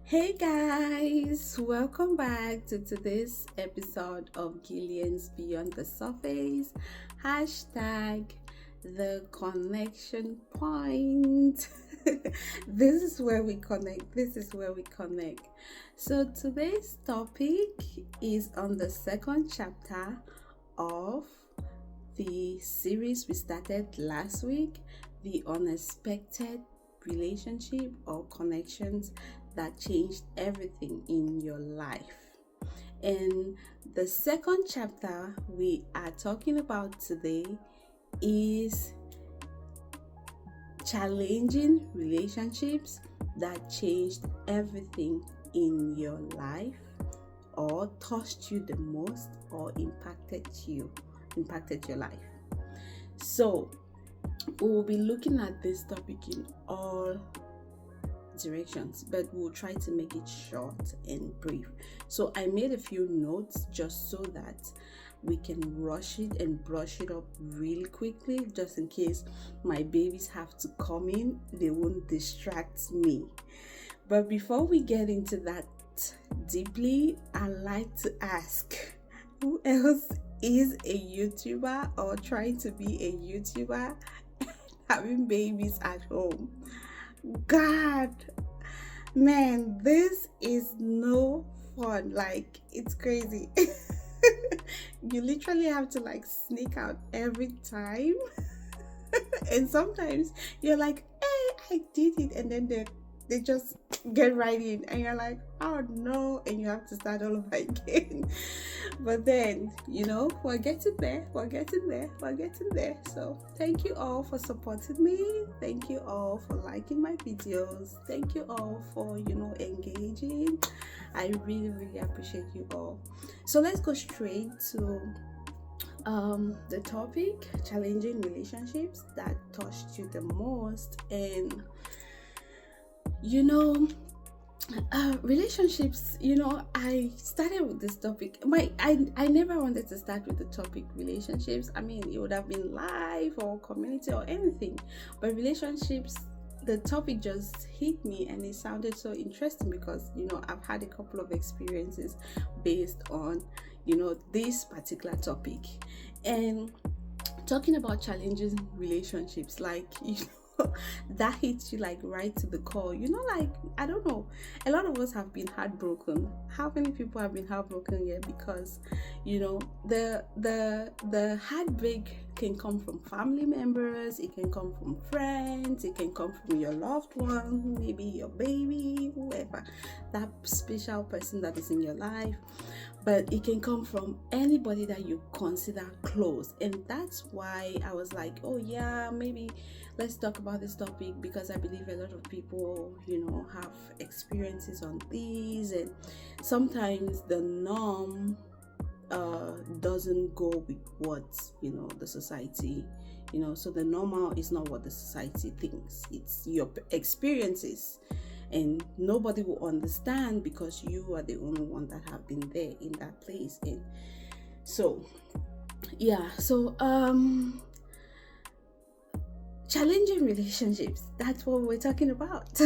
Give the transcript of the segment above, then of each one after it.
Hey guys, welcome back to today's episode of Gillian's Beyond the Surface. Hashtag the connection point. This is where we connect. This is where we connect. So today's topic is on the second chapter of the series we started last week, the unexpected relationship or connections that changed everything in your life. And the second chapter we are talking about today is challenging relationships that changed everything in your life or touched you the most or impacted your life. So we will be looking at this topic in all directions, but we'll try to make it short and brief. So I made a few notes just so that we can rush it and brush it up really quickly, just in case my babies have to come in, they won't distract me. But before we get into that deeply, I like to ask, who else is a YouTuber or trying to be a YouTuber having babies at home? God, man, this is no fun. Like, it's crazy. You literally have to sneak out every time. And sometimes you're like, hey, I did it. And then they just get right in. And you're like, oh no. And you have to start all over again. But then, we're getting there. So thank you all for supporting me. Thank you all for liking my videos. Thank you all for, engaging. I really, really appreciate you all. So let's go straight to the topic, challenging relationships that touched you the most. And relationships, I started with this topic. I never wanted to start with the topic relationships. I mean, it would have been life or community or anything, but relationships, the topic just hit me and it sounded so interesting because I've had a couple of experiences based on this particular topic. And talking about challenging relationships, that hits you right to the core. I don't know, a lot of us have been heartbroken. How many people have been heartbroken here? Because the heartbreak can come from family members, it can come from friends, it can come from your loved one, maybe your baby, whoever, that special person that is in your life. But it can come from anybody that you consider close. And that's why I was like, oh yeah, maybe let's talk about this topic, because I believe a lot of people, have experiences on these, and sometimes the norm doesn't go with what the society, so the normal is not what the society thinks, it's your experiences, and nobody will understand because you are the only one that have been there in that place. And so challenging relationships, that's what we're talking about.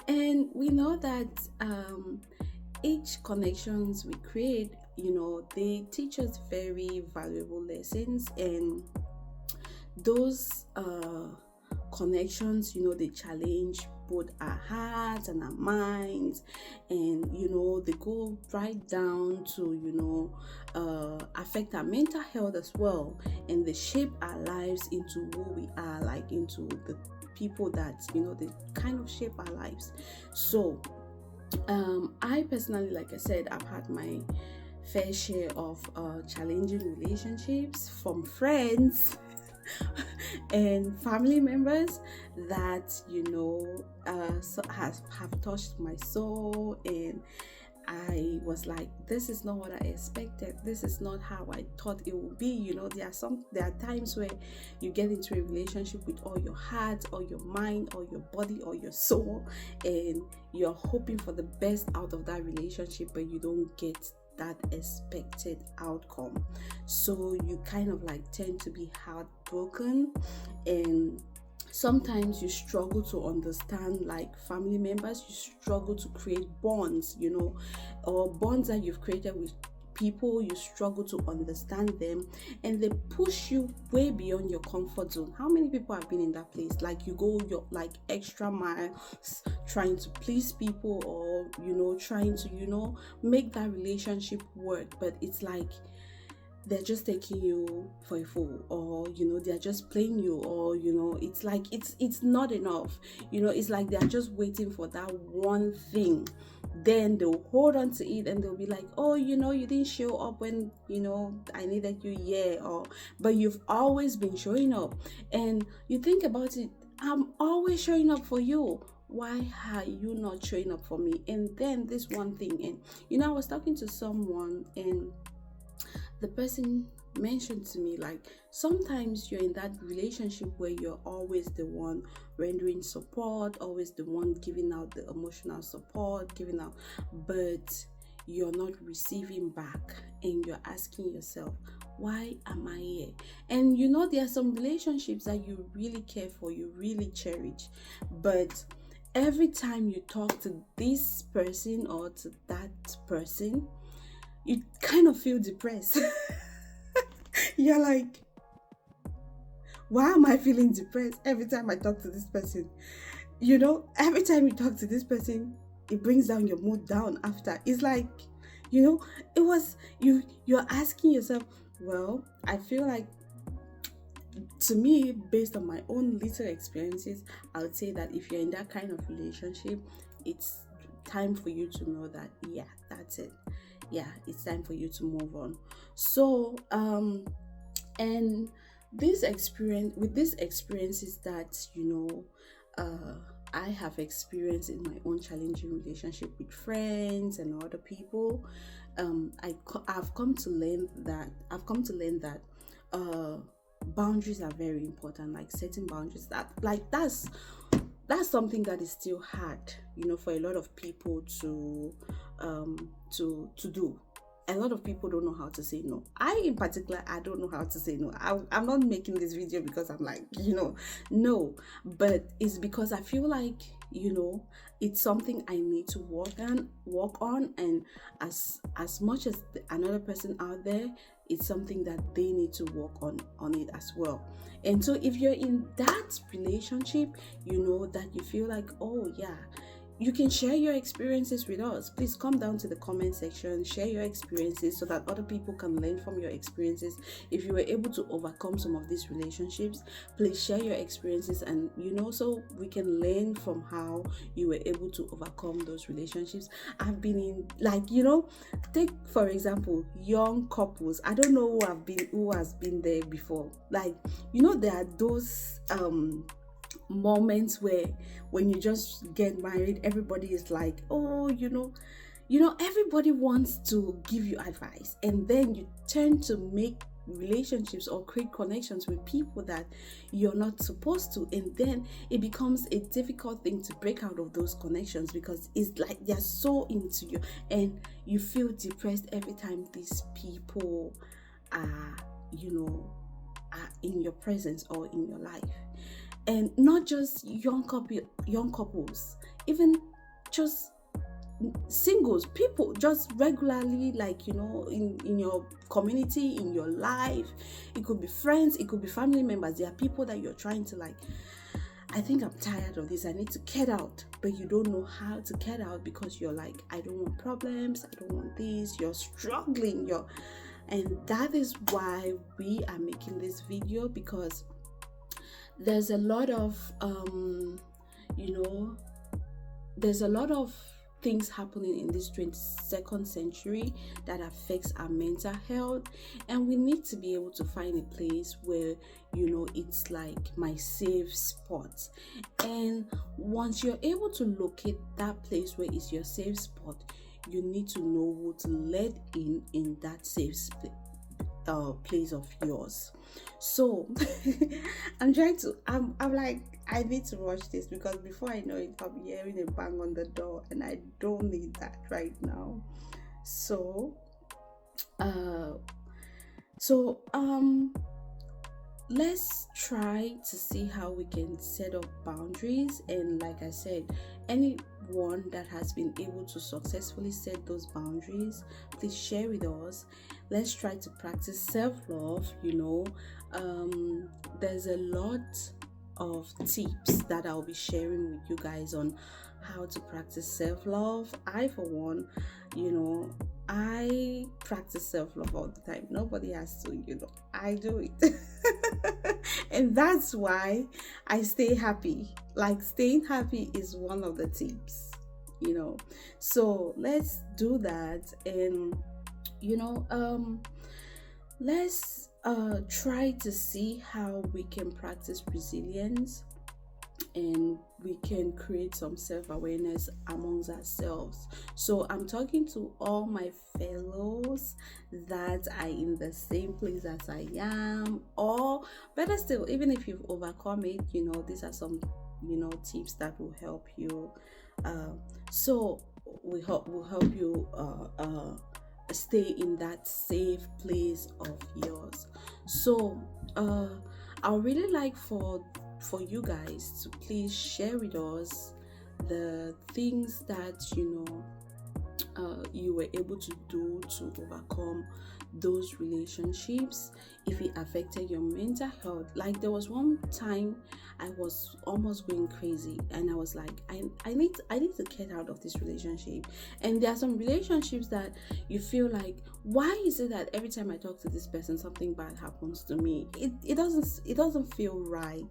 And we know that each connections we create, they teach us very valuable lessons, and those connections, they challenge both our hearts and our minds, and they go right down to affect our mental health as well, and they shape our lives into who we are, into the people that they kind of shape our lives. So I personally, like I said, I've had my fair share of challenging relationships from friends and family members that have touched my soul, and I was like, this is not what I expected, this is not how I thought it would be. There are times where you get into a relationship with all your heart or your mind or your body or your soul, and you're hoping for the best out of that relationship, but you don't get that expected outcome. So you kind of tend to be heartbroken, and Sometimes you struggle to understand like family members, you struggle to create bonds, or bonds that you've created with people, you struggle to understand them, and they push you way beyond your comfort zone. How many people have been in that place? Like you go your like extra miles trying to please people, or trying to make that relationship work, but it's like they're just taking you for a fool, or they're just playing you, or it's like it's not enough. It's like they're just waiting for that one thing, then they'll hold on to it, and they'll be like, oh, you didn't show up when I needed you, yeah, or but you've always been showing up. And you think about it, I'm always showing up for you, why are you not showing up for me? And then this one thing, and I was talking to someone, and the person mentioned to me, like, sometimes you're in that relationship where you're always the one rendering support, always the one giving out the emotional support, giving out, but you're not receiving back, and you're asking yourself, why am I here? And there are some relationships that you really care for, you really cherish, but every time you talk to this person or to that person, you kind of feel depressed. You're like, why am I feeling depressed every time I talk to this person? Every time you talk to this person, it brings down your mood down after. It's like, it was you're asking yourself, well, I feel like, to me, based on my own little experiences, I would say that if you're in that kind of relationship, it's time for you to know that, yeah, that's it. Yeah, it's time for you to move on. So and this experiences that I have experienced in my own challenging relationship with friends and other people, I've come to learn that boundaries are very important. Like setting boundaries, that's something that is still hard, for a lot of people to do. A lot of people don't know how to say no. I, in particular, I don't know how to say no. I'm not making this video because I'm like, no, but it's because I feel like, it's something I need to work on, and as much as another person out there, it's something that they need to work on it as well. And so if you're in that relationship, that you feel like, oh yeah, you can share your experiences with us. Please come down to the comment section, share your experiences so that other people can learn from your experiences. If you were able to overcome some of these relationships, please share your experiences, and so we can learn from how you were able to overcome those relationships. I've been in, like, take for example young couples. I don't know who has been there before. Like, there are those moments where when you just get married, everybody is like, oh, everybody wants to give you advice, and then you tend to make relationships or create connections with people that you're not supposed to, and then it becomes a difficult thing to break out of those connections, because it's like they're so into you, and you feel depressed every time these people are in your presence or in your life. And not just young couples, even just singles, people just regularly, like, in your community, in your life. It could be friends, it could be family members. There are people that you're trying to, like, I think I'm tired of this, I need to get out, but you don't know how to get out because you're like, I don't want problems, I don't want this. You're struggling, and that is why we are making this video, because there's a lot of things happening in this 22nd century that affects our mental health, and we need to be able to find a place where it's like my safe spot. And once you're able to locate that place where it's your safe spot, you need to know who to let in that safe place of yours. So I'm like, I need to watch this, because before I know it, I'll be hearing a bang on the door, and I don't need that right now. So let's try to see how we can set up boundaries. And like I said, anyone that has been able to successfully set those boundaries, please share with us. Let's try to practice self-love. There's a lot of tips that I'll be sharing with you guys on how to practice self-love. I, for one, I practice self-love all the time. Nobody has to, I do it. And that's why I stay happy. Like, staying happy is one of the tips. So let's do that. And let's try to see how we can practice resilience, and we can create some self-awareness amongst ourselves. So I'm talking to all my fellows that are in the same place as I am, or better still, even if you've overcome it, these are some tips that will help you. So will help you stay in that safe place of yours. So I would really like for you guys to please share with us the things that you were able to do to overcome those relationships, if it affected your mental health. Like, there was one time I was almost going crazy, and I was like, I need to get out of this relationship. And there are some relationships that you feel like, why is it that every time I talk to this person, something bad happens to me? It doesn't feel right.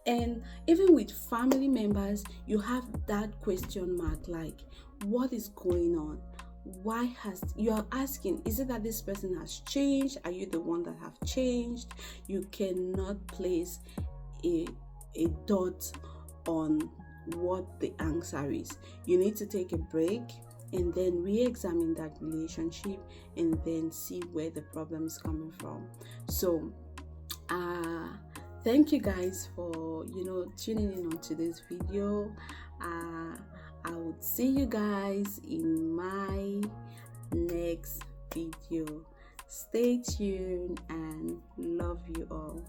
And even with family members, you have that question mark, like, what is going on? Why you are asking, is it that this person has changed? Are you the one that have changed? You cannot place a dot on what the answer is. You need to take a break and then re-examine that relationship, and then see where the problem is coming from. So thank you guys for tuning in on today's video. I would see you guys in my next video. Stay tuned and love you all.